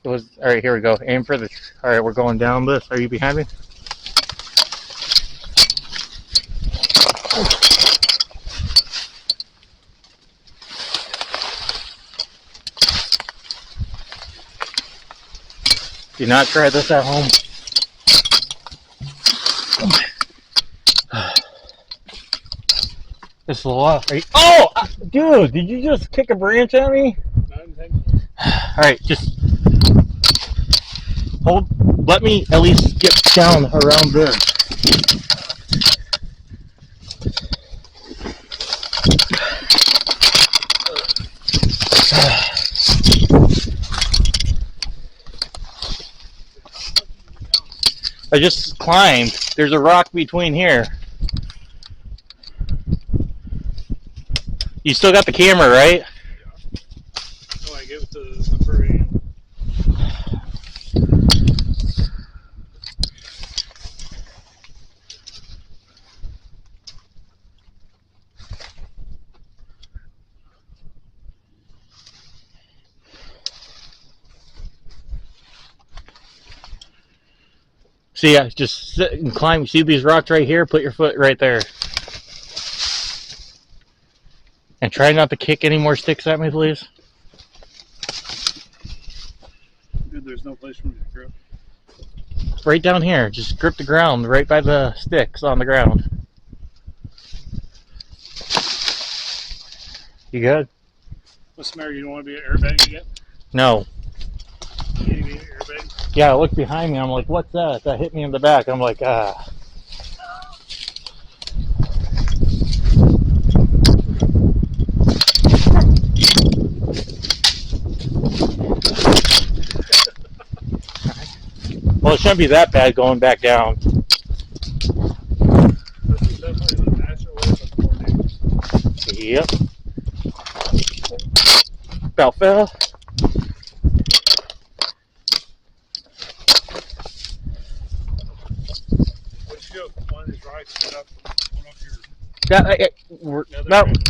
It was all right. Here we go. Aim for the. All right, we're going down this. Are you behind me? Do not try this at home. This is a lot. Oh, dude! Did you just kick a branch at me? Not intentionally. All right, just hold. Let me at least get down around this. I just climbed. There's a rock between here. You still got the camera, right? Yeah. Oh, I give it to the furry. See, yeah, just sit and climb. See these rocks right here? Put your foot right there. And try not to kick any more sticks at me, please. Dude, there's no place for me to grip. Right down here. Just grip the ground right by the sticks on the ground. You good? What's the matter? You don't want to be an airbag again? No. You need to be an airbag? Yeah, I looked behind me. I'm like, what's that? That hit me in the back. I'm like, ah. Well, it shouldn't be that bad going back down. This is definitely the natural way, but more dangerous. Yep. About fell. What'd you do? One of these rocks went up your... That, we're, no,